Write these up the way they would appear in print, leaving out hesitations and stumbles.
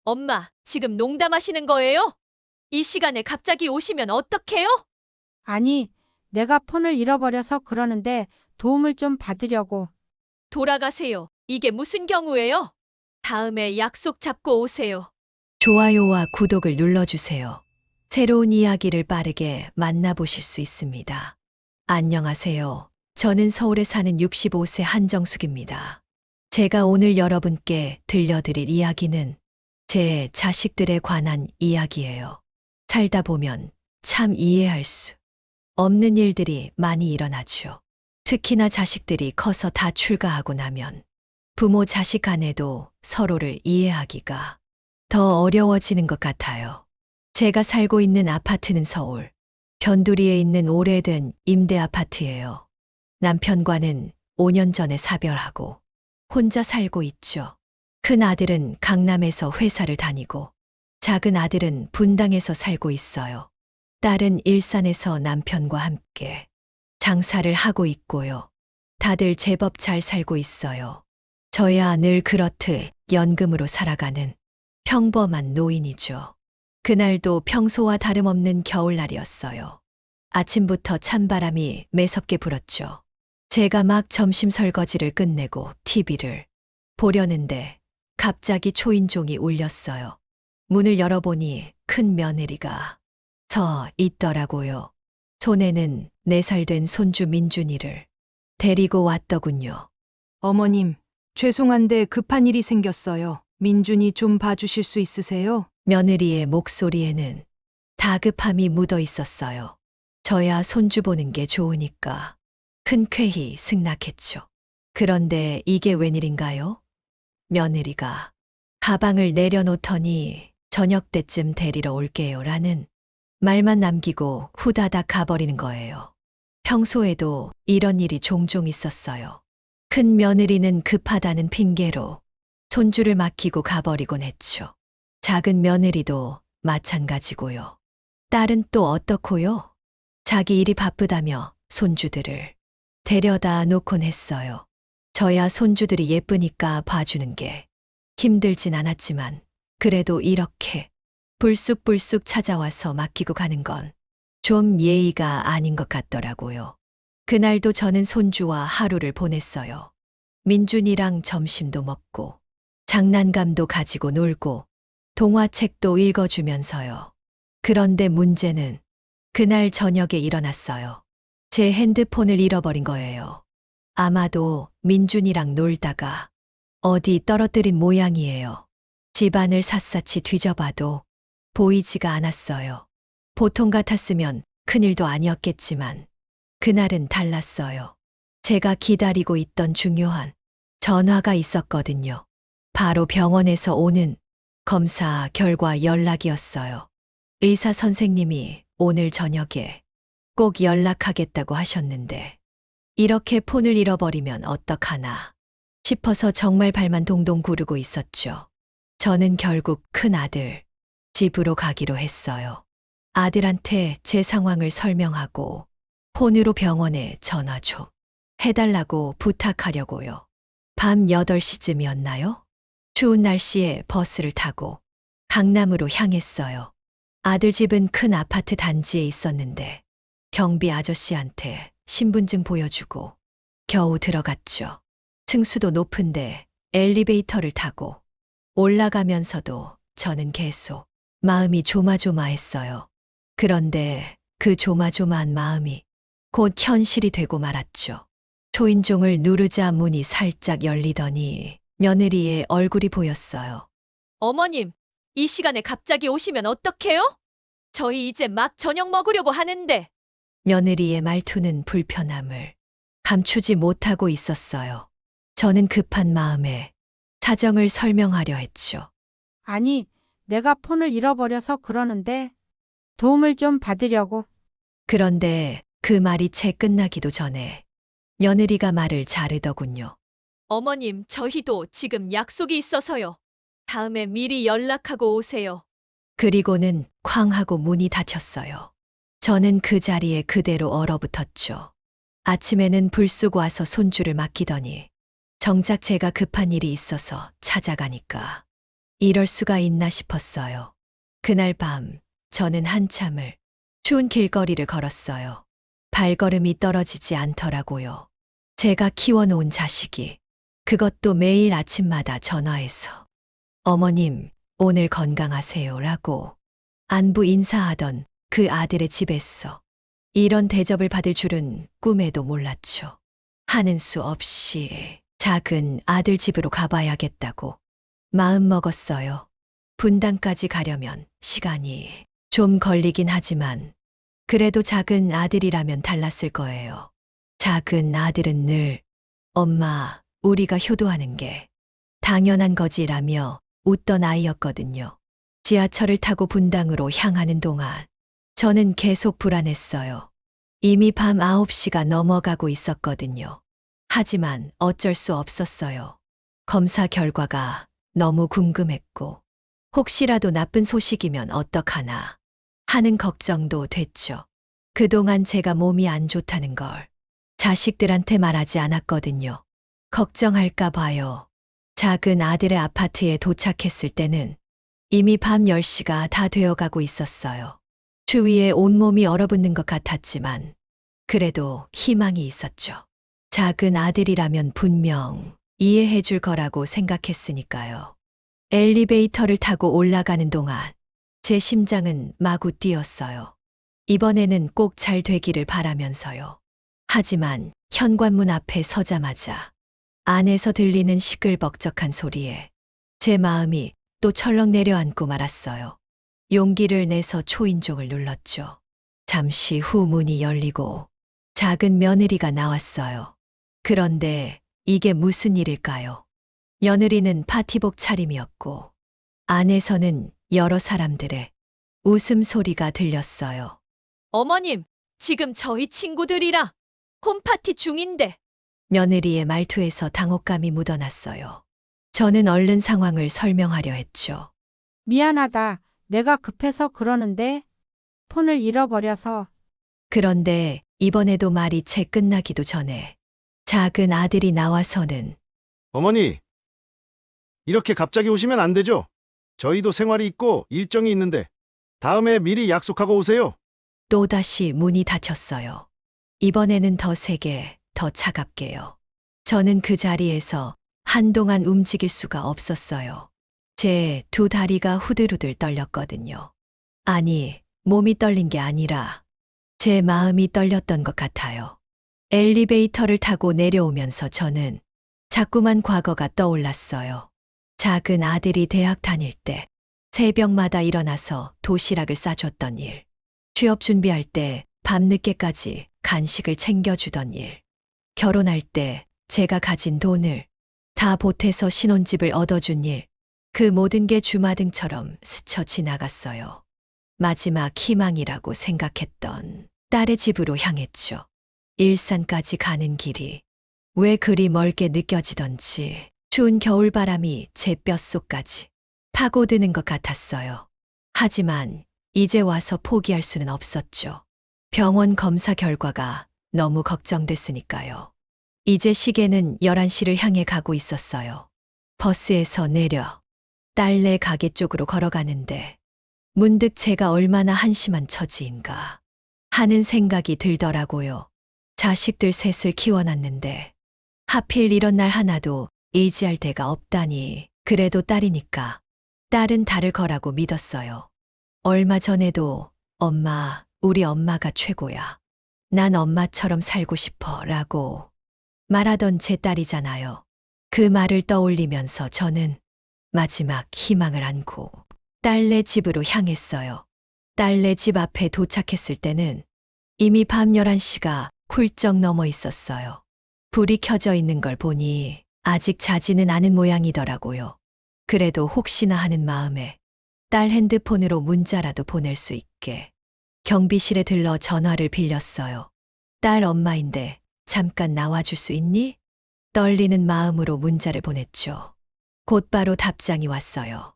엄마, 지금 농담하시는 거예요? 이 시간에 갑자기 오시면 어떡해요? 아니, 내가 폰을 잃어버려서 그러는데 도움을 좀 받으려고. 돌아가세요. 이게 무슨 경우예요? 다음에 약속 잡고 오세요. 좋아요와 구독을 눌러주세요. 새로운 이야기를 빠르게 만나보실 수 있습니다. 안녕하세요. 저는 서울에 사는 65세 한정숙입니다. 제가 오늘 여러분께 들려드릴 이야기는 제 자식들에 관한 이야기예요. 살다 보면 참 이해할 수 없는 일들이 많이 일어나죠. 특히나 자식들이 커서 다 출가하고 나면 부모 자식 간에도 서로를 이해하기가 더 어려워지는 것 같아요. 제가 살고 있는 아파트는 서울 변두리에 있는 오래된 임대 아파트예요. 남편과는 5년 전에 사별하고 혼자 살고 있죠. 큰 아들은 강남에서 회사를 다니고 작은 아들은 분당에서 살고 있어요. 딸은 일산에서 남편과 함께 장사를 하고 있고요. 다들 제법 잘 살고 있어요. 저야 늘 그렇듯 연금으로 살아가는 평범한 노인이죠. 그날도 평소와 다름없는 겨울날이었어요. 아침부터 찬바람이 매섭게 불었죠. 제가 막 점심 설거지를 끝내고 TV를 보려는데 갑자기 초인종이 울렸어요. 문을 열어보니 큰 며느리가 서 있더라고요. 손에는 4살 된 손주 민준이를 데리고 왔더군요. 어머님, 죄송한데 급한 일이 생겼어요. 민준이 좀 봐주실 수 있으세요? 며느리의 목소리에는 다급함이 묻어 있었어요. 저야 손주 보는 게 좋으니까 흔쾌히 승낙했죠. 그런데 이게 웬일인가요? 며느리가 가방을 내려놓더니 저녁 때쯤 데리러 올게요 라는 말만 남기고 후다닥 가버리는 거예요. 평소에도 이런 일이 종종 있었어요. 큰 며느리는 급하다는 핑계로 손주를 맡기고 가버리곤 했죠. 작은 며느리도 마찬가지고요. 딸은 또 어떻고요? 자기 일이 바쁘다며 손주들을 데려다 놓곤 했어요. 저야 손주들이 예쁘니까 봐주는 게 힘들진 않았지만 그래도 이렇게 불쑥불쑥 찾아와서 맡기고 가는 건 좀 예의가 아닌 것 같더라고요. 그날도 저는 손주와 하루를 보냈어요. 민준이랑 점심도 먹고 장난감도 가지고 놀고 동화책도 읽어주면서요. 그런데 문제는 그날 저녁에 일어났어요. 제 핸드폰을 잃어버린 거예요. 아마도 민준이랑 놀다가 어디 떨어뜨린 모양이에요. 집안을 샅샅이 뒤져봐도 보이지가 않았어요. 보통 같았으면 큰일도 아니었겠지만 그날은 달랐어요. 제가 기다리고 있던 중요한 전화가 있었거든요. 바로 병원에서 오는 검사 결과 연락이었어요. 의사 선생님이 오늘 저녁에 꼭 연락하겠다고 하셨는데 이렇게 폰을 잃어버리면 어떡하나 싶어서 정말 발만 동동 구르고 있었죠. 저는 결국 큰 아들 집으로 가기로 했어요. 아들한테 제 상황을 설명하고 폰으로 병원에 전화 좀 해달라고 부탁하려고요. 밤 8시쯤이었나요? 추운 날씨에 버스를 타고 강남으로 향했어요. 아들 집은 큰 아파트 단지에 있었는데 경비 아저씨한테 신분증 보여주고 겨우 들어갔죠. 층수도 높은데 엘리베이터를 타고 올라가면서도 저는 계속 마음이 조마조마했어요. 그런데 그 조마조마한 마음이 곧 현실이 되고 말았죠. 초인종을 누르자 문이 살짝 열리더니 며느리의 얼굴이 보였어요. 어머님, 이 시간에 갑자기 오시면 어떡해요? 저희 이제 막 저녁 먹으려고 하는데. 며느리의 말투는 불편함을 감추지 못하고 있었어요. 저는 급한 마음에 사정을 설명하려 했죠. 아니, 내가 폰을 잃어버려서 그러는데 도움을 좀 받으려고. 그런데 그 말이 채 끝나기도 전에 며느리가 말을 자르더군요. 어머님, 저희도 지금 약속이 있어서요. 다음에 미리 연락하고 오세요. 그리고는 쾅 하고 문이 닫혔어요. 저는 그 자리에 그대로 얼어붙었죠. 아침에는 불쑥 와서 손주를 맡기더니 정작 제가 급한 일이 있어서 찾아가니까 이럴 수가 있나 싶었어요. 그날 밤 저는 한참을 추운 길거리를 걸었어요. 발걸음이 떨어지지 않더라고요. 제가 키워놓은 자식이 그것도 매일 아침마다 전화해서 어머님 오늘 건강하세요라고 안부 인사하던 그 아들의 집에서 이런 대접을 받을 줄은 꿈에도 몰랐죠. 하는 수 없이 작은 아들 집으로 가봐야겠다고 마음 먹었어요. 분당까지 가려면 시간이 좀 걸리긴 하지만 그래도 작은 아들이라면 달랐을 거예요. 작은 아들은 늘 엄마, 우리가 효도하는 게 당연한 거지라며 웃던 아이였거든요. 지하철을 타고 분당으로 향하는 동안 저는 계속 불안했어요. 이미 밤 9시가 넘어가고 있었거든요. 하지만 어쩔 수 없었어요. 검사 결과가 너무 궁금했고 혹시라도 나쁜 소식이면 어떡하나 하는 걱정도 됐죠. 그동안 제가 몸이 안 좋다는 걸 자식들한테 말하지 않았거든요. 걱정할까 봐요. 작은 아들의 아파트에 도착했을 때는 이미 밤 10시가 다 되어가고 있었어요. 주위에 온몸이 얼어붙는 것 같았지만 그래도 희망이 있었죠. 작은 아들이라면 분명 이해해 줄 거라고 생각했으니까요. 엘리베이터를 타고 올라가는 동안 제 심장은 마구 뛰었어요. 이번에는 꼭 잘 되기를 바라면서요. 하지만 현관문 앞에 서자마자 안에서 들리는 시끌벅적한 소리에 제 마음이 또 철렁 내려앉고 말았어요. 용기를 내서 초인종을 눌렀죠. 잠시 후 문이 열리고 작은 며느리가 나왔어요. 그런데 이게 무슨 일일까요? 며느리는 파티복 차림이었고 안에서는 여러 사람들의 웃음소리가 들렸어요. 어머님, 지금 저희 친구들이랑 홈파티 중인데. 며느리의 말투에서 당혹감이 묻어났어요. 저는 얼른 상황을 설명하려 했죠. 미안하다. 내가 급해서 그러는데 폰을 잃어버려서. 그런데 이번에도 말이 채 끝나기도 전에 작은 아들이 나와서는 어머니, 이렇게 갑자기 오시면 안 되죠? 저희도 생활이 있고 일정이 있는데 다음에 미리 약속하고 오세요. 또다시 문이 닫혔어요. 이번에는 더 세게, 더 차갑게요. 저는 그 자리에서 한동안 움직일 수가 없었어요. 제 두 다리가 후들후들 떨렸거든요. 아니, 몸이 떨린 게 아니라 제 마음이 떨렸던 것 같아요. 엘리베이터를 타고 내려오면서 저는 자꾸만 과거가 떠올랐어요. 작은 아들이 대학 다닐 때 새벽마다 일어나서 도시락을 싸줬던 일. 취업 준비할 때 밤늦게까지 간식을 챙겨주던 일. 결혼할 때 제가 가진 돈을 다 보태서 신혼집을 얻어준 일. 그 모든 게 주마등처럼 스쳐 지나갔어요. 마지막 희망이라고 생각했던 딸의 집으로 향했죠. 일산까지 가는 길이 왜 그리 멀게 느껴지던지 추운 겨울바람이 제 뼛속까지 파고드는 것 같았어요. 하지만 이제 와서 포기할 수는 없었죠. 병원 검사 결과가 너무 걱정됐으니까요. 이제 시계는 11시를 향해 가고 있었어요. 버스에서 내려 딸네 가게 쪽으로 걸어가는데 문득 제가 얼마나 한심한 처지인가 하는 생각이 들더라고요. 자식들 셋을 키워놨는데 하필 이런 날 하나도 의지할 데가 없다니. 그래도 딸이니까 딸은 다를 거라고 믿었어요. 얼마 전에도 엄마, 우리 엄마가 최고야. 난 엄마처럼 살고 싶어 라고 말하던 제 딸이잖아요. 그 말을 떠올리면서 저는 마지막 희망을 안고 딸네 집으로 향했어요. 딸네 집 앞에 도착했을 때는 이미 밤 11시가 훌쩍 넘어 있었어요. 불이 켜져 있는 걸 보니 아직 자지는 않은 모양이더라고요. 그래도 혹시나 하는 마음에 딸 핸드폰으로 문자라도 보낼 수 있게 경비실에 들러 전화를 빌렸어요. 딸 엄마인데 잠깐 나와줄 수 있니? 떨리는 마음으로 문자를 보냈죠. 곧바로 답장이 왔어요.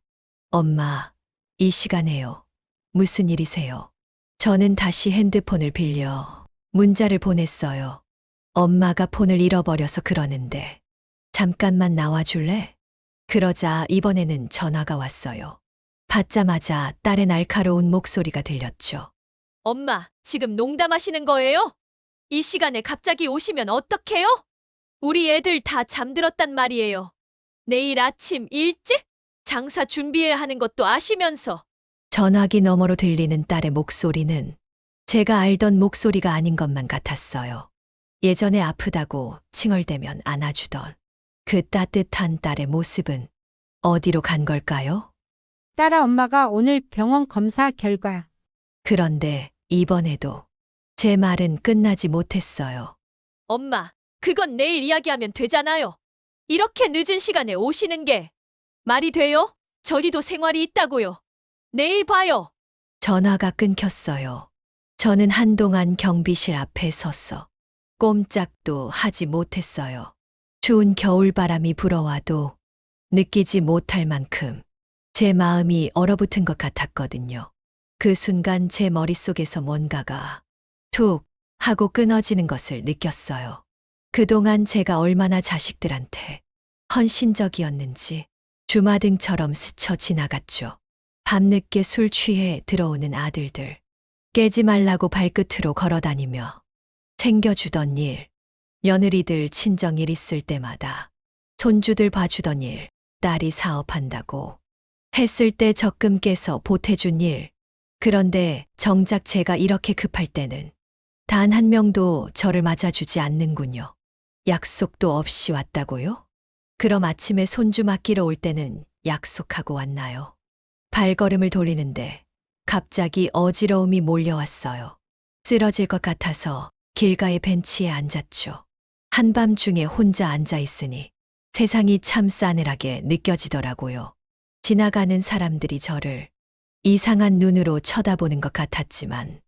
엄마, 이 시간에요. 무슨 일이세요? 저는 다시 핸드폰을 빌려 문자를 보냈어요. 엄마가 폰을 잃어버려서 그러는데 잠깐만 나와줄래? 그러자 이번에는 전화가 왔어요. 받자마자 딸의 날카로운 목소리가 들렸죠. 엄마, 지금 농담하시는 거예요? 이 시간에 갑자기 오시면 어떡해요? 우리 애들 다 잠들었단 말이에요. 내일 아침 일찍 장사 준비해야 하는 것도 아시면서. 전화기 너머로 들리는 딸의 목소리는 제가 알던 목소리가 아닌 것만 같았어요. 예전에 아프다고 칭얼대면 안아주던 그 따뜻한 딸의 모습은 어디로 간 걸까요? 딸아, 엄마가 오늘 병원 검사 결과. 그런데 이번에도 제 말은 끝나지 못했어요. 엄마, 그건 내일 이야기하면 되잖아요. 이렇게 늦은 시간에 오시는 게 말이 돼요? 저희도 생활이 있다고요. 내일 봐요. 전화가 끊겼어요. 저는 한동안 경비실 앞에 섰어 꼼짝도 하지 못했어요. 추운 겨울바람이 불어와도 느끼지 못할 만큼 제 마음이 얼어붙은 것 같았거든요. 그 순간 제 머릿속에서 뭔가가 툭 하고 끊어지는 것을 느꼈어요. 그동안 제가 얼마나 자식들한테 헌신적이었는지 주마등처럼 스쳐 지나갔죠. 밤늦게 술 취해 들어오는 아들들, 깨지 말라고 발끝으로 걸어다니며 챙겨주던 일, 며느리들 친정일 있을 때마다 손주들 봐주던 일, 딸이 사업한다고 했을 때 적금 깨서 보태준 일. 그런데 정작 제가 이렇게 급할 때는 단 한 명도 저를 맞아주지 않는군요. 약속도 없이 왔다고요? 그럼 아침에 손주 맡기러 올 때는 약속하고 왔나요? 발걸음을 돌리는데 갑자기 어지러움이 몰려왔어요. 쓰러질 것 같아서 길가의 벤치에 앉았죠. 한밤중에 혼자 앉아 있으니 세상이 참 싸늘하게 느껴지더라고요. 지나가는 사람들이 저를 이상한 눈으로 쳐다보는 것 같았지만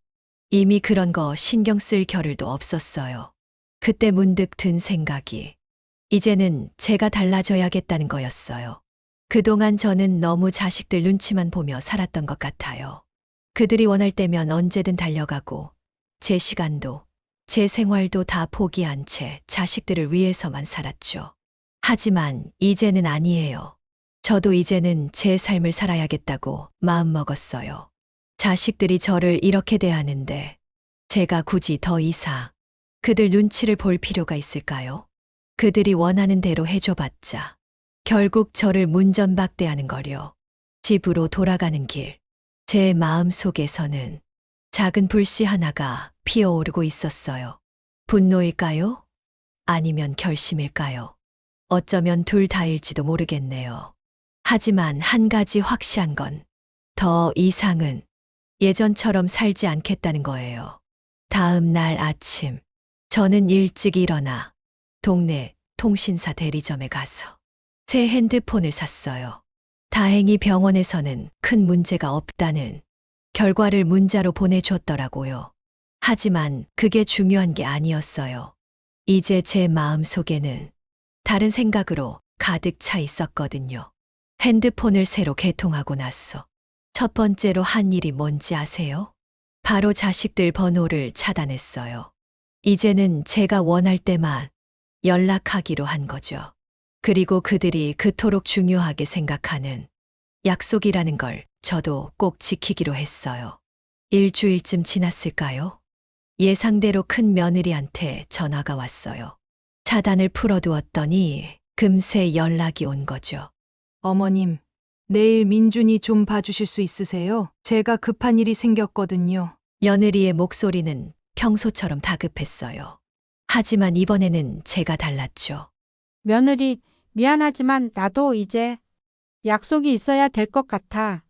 이미 그런 거 신경 쓸 겨를도 없었어요. 그때 문득 든 생각이 이제는 제가 달라져야겠다는 거였어요. 그동안 저는 너무 자식들 눈치만 보며 살았던 것 같아요. 그들이 원할 때면 언제든 달려가고 제 시간도 제 생활도 다 포기한 채 자식들을 위해서만 살았죠. 하지만 이제는 아니에요. 저도 이제는 제 삶을 살아야겠다고 마음먹었어요. 자식들이 저를 이렇게 대하는데 제가 굳이 더 이상 그들 눈치를 볼 필요가 있을까요? 그들이 원하는 대로 해줘봤자 결국 저를 문전박대하는 거려. 집으로 돌아가는 길, 제 마음 속에서는 작은 불씨 하나가 피어오르고 있었어요. 분노일까요? 아니면 결심일까요? 어쩌면 둘 다일지도 모르겠네요. 하지만 한 가지 확실한 건 더 이상은 예전처럼 살지 않겠다는 거예요. 다음 날 아침, 저는 일찍 일어나 동네 통신사 대리점에 가서 새 핸드폰을 샀어요. 다행히 병원에서는 큰 문제가 없다는 결과를 문자로 보내줬더라고요. 하지만 그게 중요한 게 아니었어요. 이제 제 마음 속에는 다른 생각으로 가득 차 있었거든요. 핸드폰을 새로 개통하고 나서 첫 번째로 한 일이 뭔지 아세요? 바로 자식들 번호를 차단했어요. 이제는 제가 원할 때만 연락하기로 한 거죠. 그리고 그들이 그토록 중요하게 생각하는 약속이라는 걸 저도 꼭 지키기로 했어요. 일주일쯤 지났을까요? 예상대로 큰 며느리한테 전화가 왔어요. 차단을 풀어두었더니 금세 연락이 온 거죠. 어머님, 내일 민준이 좀 봐주실 수 있으세요? 제가 급한 일이 생겼거든요. 며느리의 목소리는 평소처럼 다급했어요. 하지만 이번에는 제가 달랐죠. 며느리, 미안하지만 나도 이제 약속이 있어야 될 것 같아.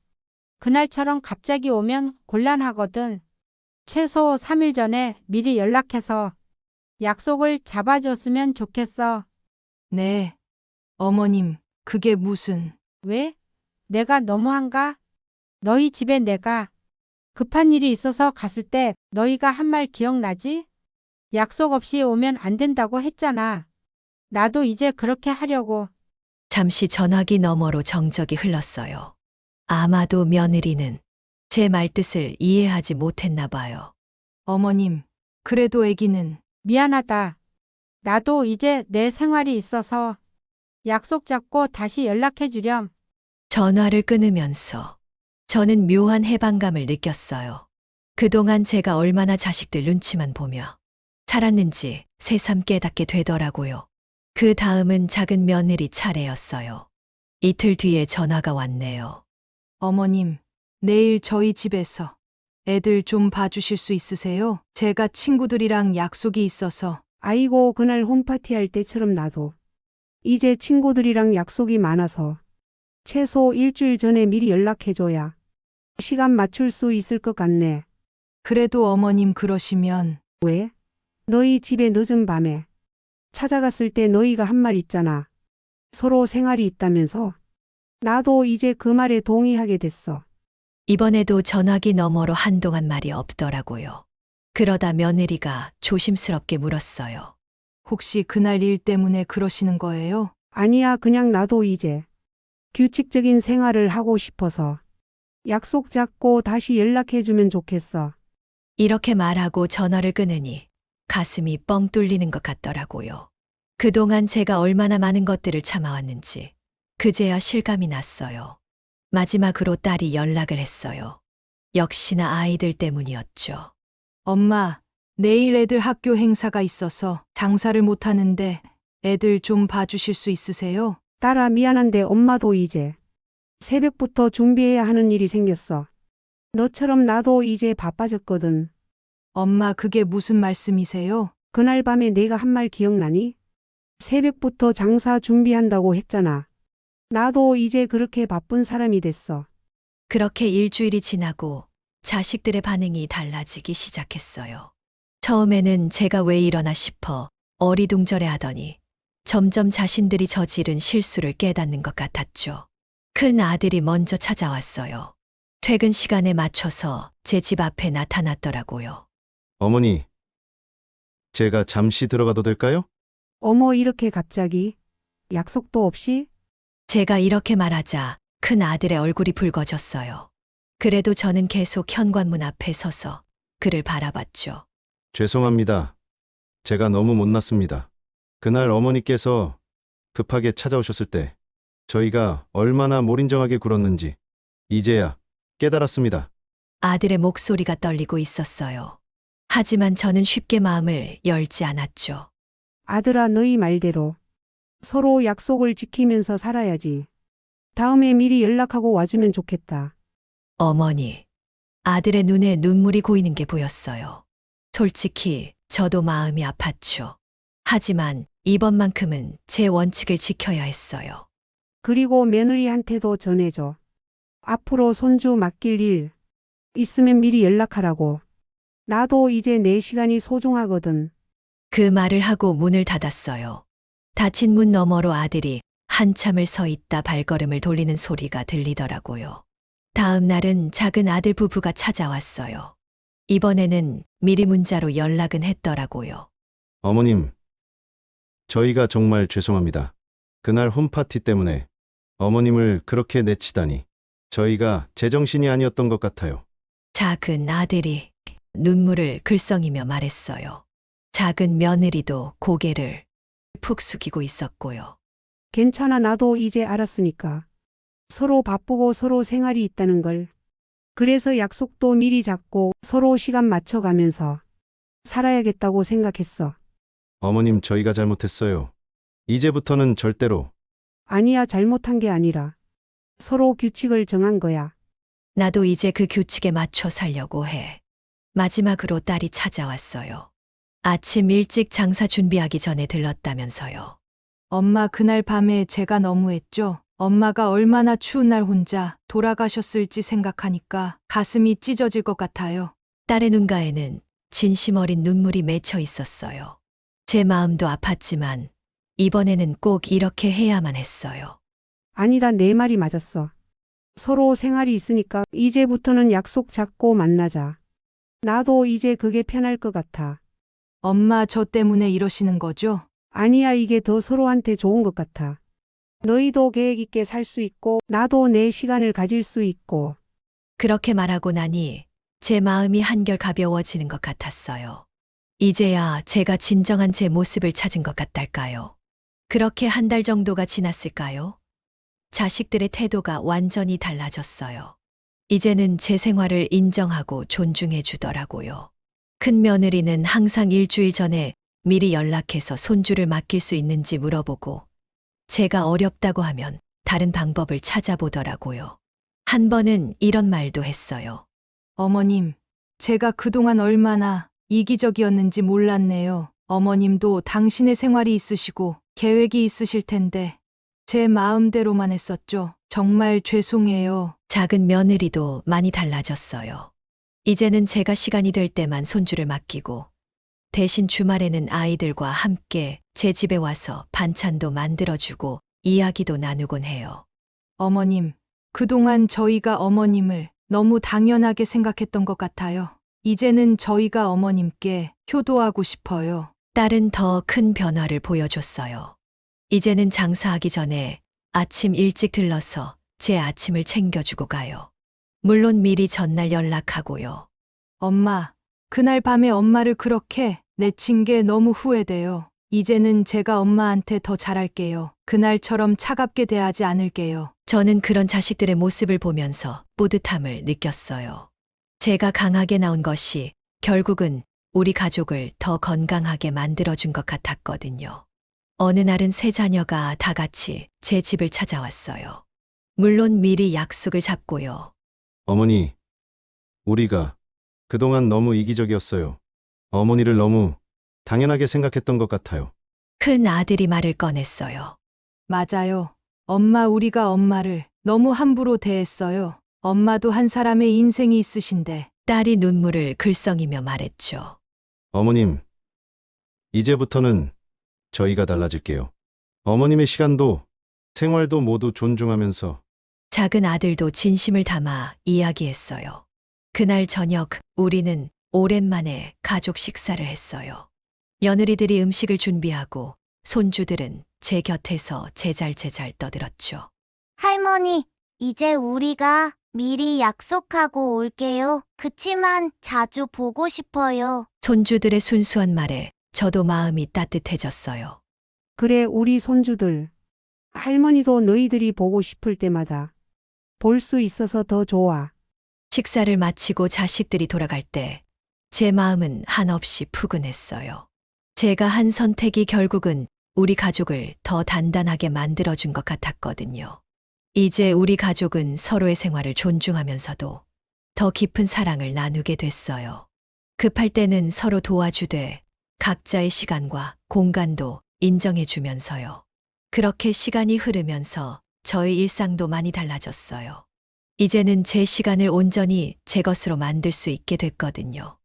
그날처럼 갑자기 오면 곤란하거든. 최소 3일 전에 미리 연락해서 약속을 잡아줬으면 좋겠어. 네. 어머님, 그게 무슨... 왜? 내가 너무한가? 너희 집에 내가 급한 일이 있어서 갔을 때 너희가 한 말 기억나지? 약속 없이 오면 안 된다고 했잖아. 나도 이제 그렇게 하려고. 잠시 전화기 너머로 정적이 흘렀어요. 아마도 며느리는 제 말뜻을 이해하지 못했나 봐요. 어머님, 그래도 아기는... 미안하다. 나도 이제 내 생활이 있어서 약속 잡고 다시 연락해 주렴. 전화를 끊으면서 저는 묘한 해방감을 느꼈어요. 그동안 제가 얼마나 자식들 눈치만 보며 살았는지 새삼 깨닫게 되더라고요. 그 다음은 작은 며느리 차례였어요. 이틀 뒤에 전화가 왔네요. 어머님, 내일 저희 집에서 애들 좀 봐주실 수 있으세요? 제가 친구들이랑 약속이 있어서. 아이고, 그날 홈파티 할 때처럼 나도. 이제 친구들이랑 약속이 많아서 최소 일주일 전에 미리 연락해줘야 시간 맞출 수 있을 것 같네. 그래도 어머님 그러시면. 왜? 너희 집에 늦은 밤에 찾아갔을 때 너희가 한 말 있잖아. 서로 생활이 있다면서. 나도 이제 그 말에 동의하게 됐어. 이번에도 전화기 너머로 한동안 말이 없더라고요. 그러다 며느리가 조심스럽게 물었어요. 혹시 그날 일 때문에 그러시는 거예요? 아니야, 그냥 나도 이제 규칙적인 생활을 하고 싶어서 약속 잡고 다시 연락해주면 좋겠어. 이렇게 말하고 전화를 끊으니 가슴이 뻥 뚫리는 것 같더라고요. 그동안 제가 얼마나 많은 것들을 참아왔는지 그제야 실감이 났어요. 마지막으로 딸이 연락을 했어요. 역시나 아이들 때문이었죠. 엄마, 내일 애들 학교 행사가 있어서 장사를 못 하는데 애들 좀 봐주실 수 있으세요? 딸아, 미안한데 엄마도 이제 새벽부터 준비해야 하는 일이 생겼어. 너처럼 나도 이제 바빠졌거든. 엄마, 그게 무슨 말씀이세요? 그날 밤에 내가 한 말 기억나니? 새벽부터 장사 준비한다고 했잖아. 나도 이제 그렇게 바쁜 사람이 됐어. 그렇게 일주일이 지나고 자식들의 반응이 달라지기 시작했어요. 처음에는 제가 왜 이러나 싶어 어리둥절해 하더니 점점 자신들이 저지른 실수를 깨닫는 것 같았죠. 큰 아들이 먼저 찾아왔어요. 퇴근 시간에 맞춰서 제 집 앞에 나타났더라고요. 어머니, 제가 잠시 들어가도 될까요? 어머, 이렇게 갑자기? 약속도 없이? 제가 이렇게 말하자 큰 아들의 얼굴이 붉어졌어요. 그래도 저는 계속 현관문 앞에 서서 그를 바라봤죠. 죄송합니다. 제가 너무 못났습니다. 그날 어머니께서 급하게 찾아오셨을 때 저희가 얼마나 몰인정하게 굴었는지 이제야 깨달았습니다. 아들의 목소리가 떨리고 있었어요. 하지만 저는 쉽게 마음을 열지 않았죠. 아들아, 너희 말대로 서로 약속을 지키면서 살아야지. 다음에 미리 연락하고 와주면 좋겠다. 어머니, 아들의 눈에 눈물이 고이는 게 보였어요. 솔직히 저도 마음이 아팠죠. 하지만 이번만큼은 제 원칙을 지켜야 했어요. 그리고 며느리한테도 전해줘. 앞으로 손주 맡길 일 있으면 미리 연락하라고. 나도 이제 내 시간이 소중하거든. 그 말을 하고 문을 닫았어요. 닫힌 문 너머로 아들이 한참을 서 있다 발걸음을 돌리는 소리가 들리더라고요. 다음 날은 작은 아들 부부가 찾아왔어요. 이번에는 미리 문자로 연락은 했더라고요. 어머님, 저희가 정말 죄송합니다. 그날 홈파티 때문에 어머님을 그렇게 내치다니 저희가 제정신이 아니었던 것 같아요. 작은 아들이 눈물을 글썽이며 말했어요. 작은 며느리도 고개를 푹 숙이고 있었고요. 괜찮아, 나도 이제 알았으니까. 서로 바쁘고 서로 생활이 있다는 걸. 그래서 약속도 미리 잡고 서로 시간 맞춰가면서 살아야겠다고 생각했어. 어머님, 저희가 잘못했어요. 이제부터는 절대로. 아니야, 잘못한 게 아니라 서로 규칙을 정한 거야. 나도 이제 그 규칙에 맞춰 살려고 해. 마지막으로 딸이 찾아왔어요. 아침 일찍 장사 준비하기 전에 들렀다면서요. 엄마, 그날 밤에 제가 너무했죠? 엄마가 얼마나 추운 날 혼자 돌아가셨을지 생각하니까 가슴이 찢어질 것 같아요. 딸의 눈가에는 진심 어린 눈물이 맺혀 있었어요. 제 마음도 아팠지만 이번에는 꼭 이렇게 해야만 했어요. 아니다, 내 말이 맞았어. 서로 생활이 있으니까 이제부터는 약속 잡고 만나자. 나도 이제 그게 편할 것 같아. 엄마, 저 때문에 이러시는 거죠? 아니야, 이게 더 서로한테 좋은 것 같아. 너희도 계획 있게 살 수 있고 나도 내 시간을 가질 수 있고. 그렇게 말하고 나니 제 마음이 한결 가벼워지는 것 같았어요. 이제야 제가 진정한 제 모습을 찾은 것 같달까요. 그렇게 한 달 정도가 지났을까요? 자식들의 태도가 완전히 달라졌어요. 이제는 제 생활을 인정하고 존중해 주더라고요. 큰 며느리는 항상 일주일 전에 미리 연락해서 손주를 맡길 수 있는지 물어보고 제가 어렵다고 하면 다른 방법을 찾아보더라고요. 한 번은 이런 말도 했어요. 어머님, 제가 그동안 얼마나 이기적이었는지 몰랐네요. 어머님도 당신의 생활이 있으시고 계획이 있으실 텐데 제 마음대로만 했었죠. 정말 죄송해요. 작은 며느리도 많이 달라졌어요. 이제는 제가 시간이 될 때만 손주를 맡기고 대신 주말에는 아이들과 함께 제 집에 와서 반찬도 만들어주고 이야기도 나누곤 해요. 어머님, 그동안 저희가 어머님을 너무 당연하게 생각했던 것 같아요. 이제는 저희가 어머님께 효도하고 싶어요. 딸은 더 큰 변화를 보여줬어요. 이제는 장사하기 전에 아침 일찍 들러서 제 아침을 챙겨주고 가요. 물론 미리 전날 연락하고요. 엄마, 그날 밤에 엄마를 그렇게 내친 게 너무 후회돼요. 이제는 제가 엄마한테 더 잘할게요. 그날처럼 차갑게 대하지 않을게요. 저는 그런 자식들의 모습을 보면서 뿌듯함을 느꼈어요. 제가 강하게 나온 것이 결국은 우리 가족을 더 건강하게 만들어준 것 같았거든요. 어느 날은 세 자녀가 다 같이 제 집을 찾아왔어요. 물론 미리 약속을 잡고요. 어머니, 우리가 그동안 너무 이기적이었어요. 어머니를 너무 당연하게 생각했던 것 같아요. 큰 아들이 말을 꺼냈어요. 맞아요. 엄마, 우리가 엄마를 너무 함부로 대했어요. 엄마도 한 사람의 인생이 있으신데. 딸이 눈물을 글썽이며 말했죠. 어머님, 이제부터는 저희가 달라질게요. 어머님의 시간도 생활도 모두 존중하면서 작은 아들도 진심을 담아 이야기했어요. 그날 저녁 우리는 오랜만에 가족 식사를 했어요. 며느리들이 음식을 준비하고 손주들은 제 곁에서 제잘제잘 떠들었죠. 할머니, 이제 우리가 미리 약속하고 올게요. 그치만 자주 보고 싶어요. 손주들의 순수한 말에 저도 마음이 따뜻해졌어요. 그래, 우리 손주들. 할머니도 너희들이 보고 싶을 때마다 볼 수 있어서 더 좋아. 식사를 마치고 자식들이 돌아갈 때 제 마음은 한없이 푸근했어요. 제가 한 선택이 결국은 우리 가족을 더 단단하게 만들어준 것 같았거든요. 이제 우리 가족은 서로의 생활을 존중하면서도 더 깊은 사랑을 나누게 됐어요. 급할 때는 서로 도와주되 각자의 시간과 공간도 인정해주면서요. 그렇게 시간이 흐르면서 저의 일상도 많이 달라졌어요. 이제는 제 시간을 온전히 제 것으로 만들 수 있게 됐거든요.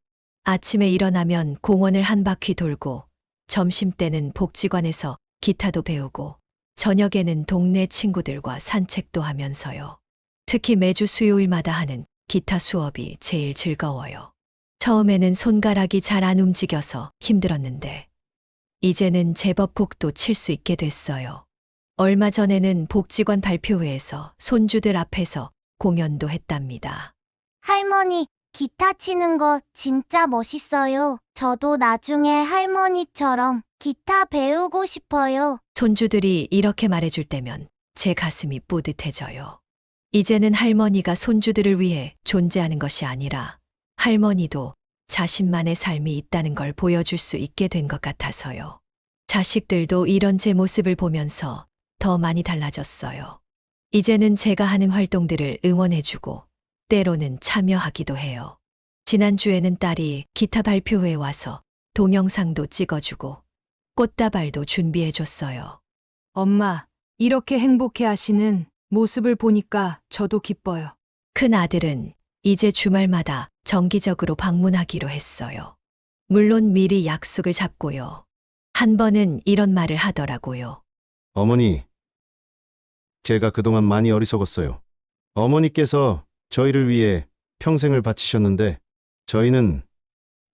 아침에 일어나면 공원을 한 바퀴 돌고 점심때는 복지관에서 기타도 배우고 저녁에는 동네 친구들과 산책도 하면서요. 특히 매주 수요일마다 하는 기타 수업이 제일 즐거워요. 처음에는 손가락이 잘 안 움직여서 힘들었는데 이제는 제법 곡도 칠 수 있게 됐어요. 얼마 전에는 복지관 발표회에서 손주들 앞에서 공연도 했답니다. 할머니, 기타 치는 거 진짜 멋있어요. 저도 나중에 할머니처럼 기타 배우고 싶어요. 손주들이 이렇게 말해줄 때면 제 가슴이 뿌듯해져요. 이제는 할머니가 손주들을 위해 존재하는 것이 아니라 할머니도 자신만의 삶이 있다는 걸 보여줄 수 있게 된 것 같아서요. 자식들도 이런 제 모습을 보면서 더 많이 달라졌어요. 이제는 제가 하는 활동들을 응원해주고 때로는 참여하기도 해요. 지난주에는 딸이 기타 발표회에 와서 동영상도 찍어주고 꽃다발도 준비해줬어요. 엄마, 이렇게 행복해 하시는 모습을 보니까 저도 기뻐요. 큰 아들은 이제 주말마다 정기적으로 방문하기로 했어요. 물론 미리 약속을 잡고요. 한 번은 이런 말을 하더라고요. 어머니, 제가 그동안 많이 어리석었어요. 어머니께서 저희를 위해 평생을 바치셨는데 저희는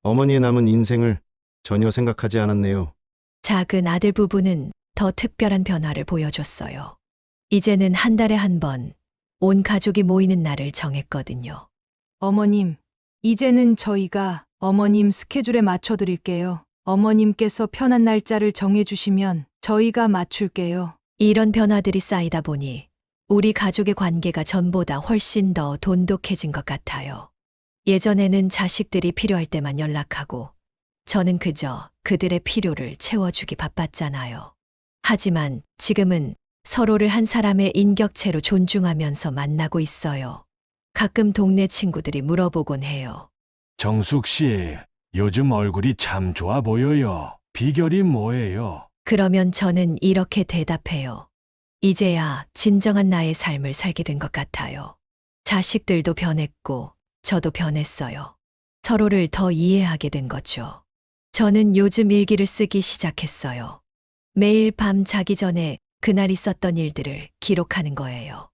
어머니의 남은 인생을 전혀 생각하지 않았네요. 작은 아들 부부는 더 특별한 변화를 보여줬어요. 이제는 한 달에 한 번 온 가족이 모이는 날을 정했거든요. 어머님, 이제는 저희가 어머님 스케줄에 맞춰드릴게요. 어머님께서 편한 날짜를 정해주시면 저희가 맞출게요. 이런 변화들이 쌓이다 보니 우리 가족의 관계가 전보다 훨씬 더 돈독해진 것 같아요. 예전에는 자식들이 필요할 때만 연락하고 저는 그저 그들의 필요를 채워주기 바빴잖아요. 하지만 지금은 서로를 한 사람의 인격체로 존중하면서 만나고 있어요. 가끔 동네 친구들이 물어보곤 해요. 정숙 씨, 요즘 얼굴이 참 좋아 보여요. 비결이 뭐예요? 그러면 저는 이렇게 대답해요. 이제야 진정한 나의 삶을 살게 된 것 같아요. 자식들도 변했고 저도 변했어요. 서로를 더 이해하게 된 거죠. 저는 요즘 일기를 쓰기 시작했어요. 매일 밤 자기 전에 그날 있었던 일들을 기록하는 거예요.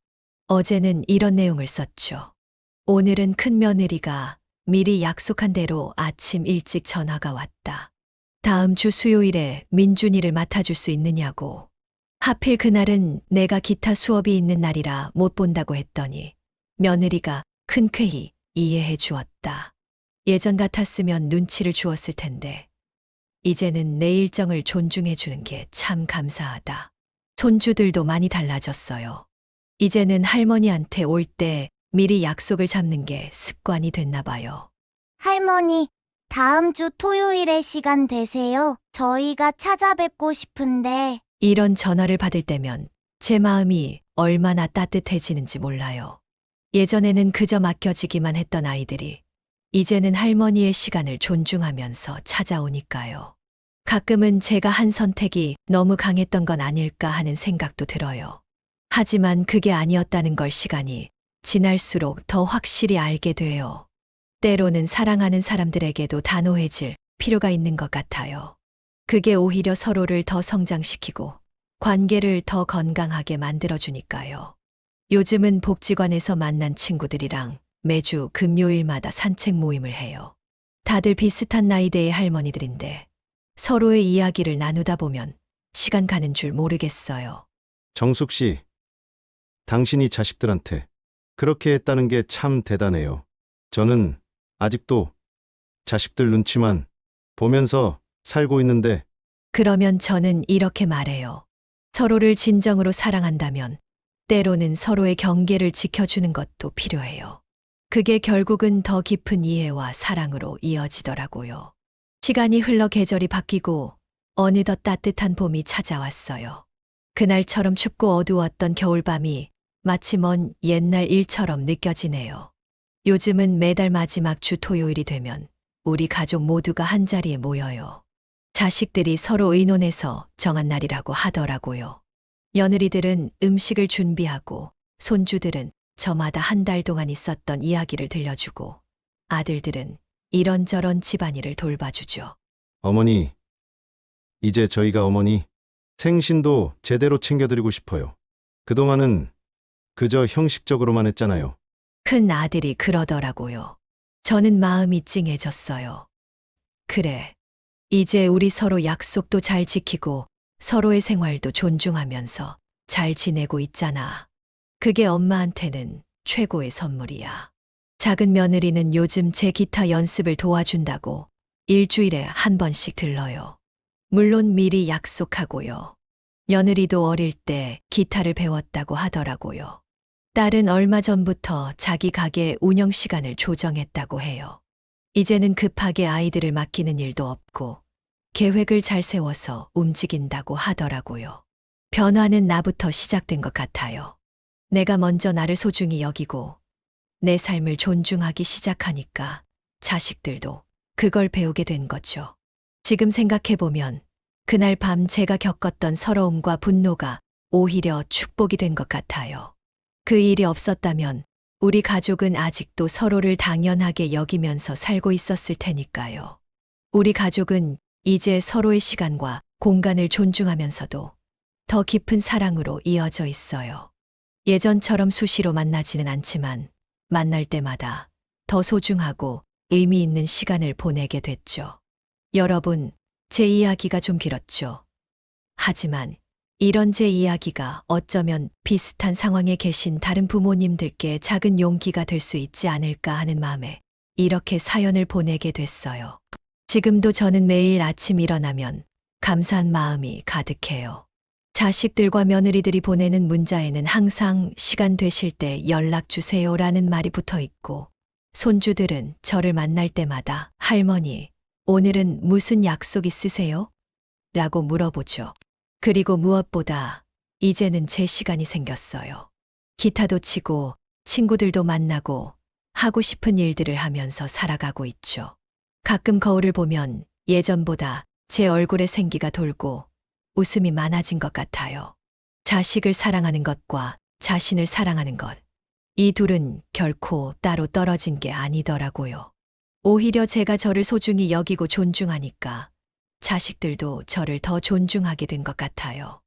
어제는 이런 내용을 썼죠. 오늘은 큰며느리가 미리 약속한 대로 아침 일찍 전화가 왔다. 다음 주 수요일에 민준이를 맡아줄 수 있느냐고. 하필 그날은 내가 기타 수업이 있는 날이라 못 본다고 했더니 며느리가 흔쾌히 이해해 주었다. 예전 같았으면 눈치를 주었을 텐데 이제는 내 일정을 존중해 주는 게 참 감사하다. 손주들도 많이 달라졌어요. 이제는 할머니한테 올 때 미리 약속을 잡는 게 습관이 됐나 봐요. 할머니, 다음 주 토요일에 시간 되세요? 저희가 찾아뵙고 싶은데. 이런 전화를 받을 때면 제 마음이 얼마나 따뜻해지는지 몰라요. 예전에는 그저 맡겨지기만 했던 아이들이 이제는 할머니의 시간을 존중하면서 찾아오니까요. 가끔은 제가 한 선택이 너무 강했던 건 아닐까 하는 생각도 들어요. 하지만 그게 아니었다는 걸 시간이 지날수록 더 확실히 알게 돼요. 때로는 사랑하는 사람들에게도 단호해질 필요가 있는 것 같아요. 그게 오히려 서로를 더 성장시키고 관계를 더 건강하게 만들어주니까요. 요즘은 복지관에서 만난 친구들이랑 매주 금요일마다 산책 모임을 해요. 다들 비슷한 나이대의 할머니들인데 서로의 이야기를 나누다 보면 시간 가는 줄 모르겠어요. 정숙 씨, 당신이 자식들한테 그렇게 했다는 게 참 대단해요. 저는 아직도 자식들 눈치만 보면서 살고 있는데 그러면 저는 이렇게 말해요. 서로를 진정으로 사랑한다면 때로는 서로의 경계를 지켜주는 것도 필요해요. 그게 결국은 더 깊은 이해와 사랑으로 이어지더라고요. 시간이 흘러 계절이 바뀌고 어느덧 따뜻한 봄이 찾아왔어요. 그날처럼 춥고 어두웠던 겨울밤이 마치 먼 옛날 일처럼 느껴지네요. 요즘은 매달 마지막 주 토요일이 되면 우리 가족 모두가 한자리에 모여요. 자식들이 서로 의논해서 정한 날이라고 하더라고요. 며느리들은 음식을 준비하고 손주들은 저마다 한 달 동안 있었던 이야기를 들려주고 아들들은 이런저런 집안일을 돌봐주죠. 어머니, 이제 저희가 어머니 생신도 제대로 챙겨드리고 싶어요. 그동안은 그저 형식적으로만 했잖아요. 큰 아들이 그러더라고요. 저는 마음이 찡해졌어요. 그래, 이제 우리 서로 약속도 잘 지키고 서로의 생활도 존중하면서 잘 지내고 있잖아. 그게 엄마한테는 최고의 선물이야. 작은 며느리는 요즘 제 기타 연습을 도와준다고 일주일에 한 번씩 들러요. 물론 미리 약속하고요. 며느리도 어릴 때 기타를 배웠다고 하더라고요. 딸은 얼마 전부터 자기 가게 운영 시간을 조정했다고 해요. 이제는 급하게 아이들을 맡기는 일도 없고 계획을 잘 세워서 움직인다고 하더라고요. 변화는 나부터 시작된 것 같아요. 내가 먼저 나를 소중히 여기고 내 삶을 존중하기 시작하니까 자식들도 그걸 배우게 된 거죠. 지금 생각해보면 그날 밤 제가 겪었던 서러움과 분노가 오히려 축복이 된 것 같아요. 그 일이 없었다면 우리 가족은 아직도 서로를 당연하게 여기면서 살고 있었을 테니까요. 우리 가족은 이제 서로의 시간과 공간을 존중하면서도 더 깊은 사랑으로 이어져 있어요. 예전처럼 수시로 만나지는 않지만 만날 때마다 더 소중하고 의미 있는 시간을 보내게 됐죠. 여러분, 제 이야기가 좀 길었죠. 하지만 이런 제 이야기가 어쩌면 비슷한 상황에 계신 다른 부모님들께 작은 용기가 될 수 있지 않을까 하는 마음에 이렇게 사연을 보내게 됐어요. 지금도 저는 매일 아침 일어나면 감사한 마음이 가득해요. 자식들과 며느리들이 보내는 문자에는 항상 시간 되실 때 연락 주세요라는 말이 붙어 있고, 손주들은 저를 만날 때마다 할머니, 오늘은 무슨 약속 있으세요? 라고 물어보죠. 그리고 무엇보다 이제는 제 시간이 생겼어요. 기타도 치고 친구들도 만나고 하고 싶은 일들을 하면서 살아가고 있죠. 가끔 거울을 보면 예전보다 제 얼굴에 생기가 돌고 웃음이 많아진 것 같아요. 자식을 사랑하는 것과 자신을 사랑하는 것. 이 둘은 결코 따로 떨어진 게 아니더라고요. 오히려 제가 저를 소중히 여기고 존중하니까 자식들도 저를 더 존중하게 된 것 같아요.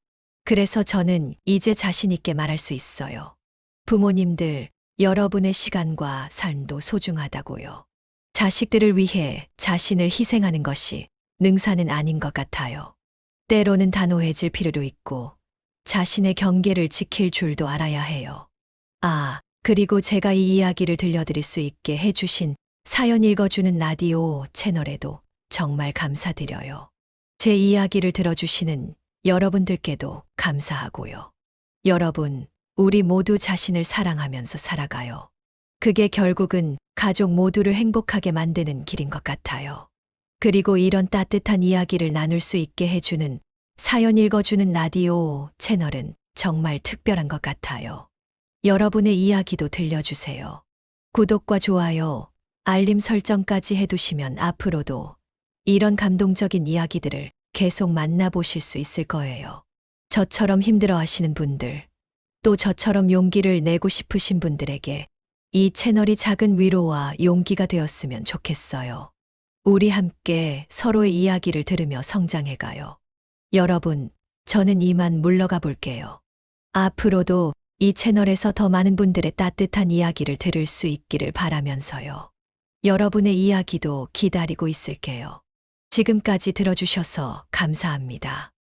그래서 저는 이제 자신 있게 말할 수 있어요. 부모님들, 여러분의 시간과 삶도 소중하다고요. 자식들을 위해 자신을 희생하는 것이 능사는 아닌 것 같아요. 때로는 단호해질 필요도 있고 자신의 경계를 지킬 줄도 알아야 해요. 아, 그리고 제가 이 이야기를 들려드릴 수 있게 해주신 사연 읽어주는 라디오 채널에도 정말 감사드려요. 제 이야기를 들어주시는 여러분들께도 감사하고요. 여러분, 우리 모두 자신을 사랑하면서 살아가요. 그게 결국은 가족 모두를 행복하게 만드는 길인 것 같아요. 그리고 이런 따뜻한 이야기를 나눌 수 있게 해주는 사연 읽어주는 라디오 채널은 정말 특별한 것 같아요. 여러분의 이야기도 들려주세요. 구독과 좋아요, 알림 설정까지 해두시면 앞으로도 이런 감동적인 이야기들을 계속 만나보실 수 있을 거예요. 저처럼 힘들어 하시는 분들, 또 저처럼 용기를 내고 싶으신 분들에게 이 채널이 작은 위로와 용기가 되었으면 좋겠어요. 우리 함께 서로의 이야기를 들으며 성장해가요. 여러분, 저는 이만 물러가 볼게요. 앞으로도 이 채널에서 더 많은 분들의 따뜻한 이야기를 들을 수 있기를 바라면서요. 여러분의 이야기도 기다리고 있을게요. 지금까지 들어주셔서 감사합니다.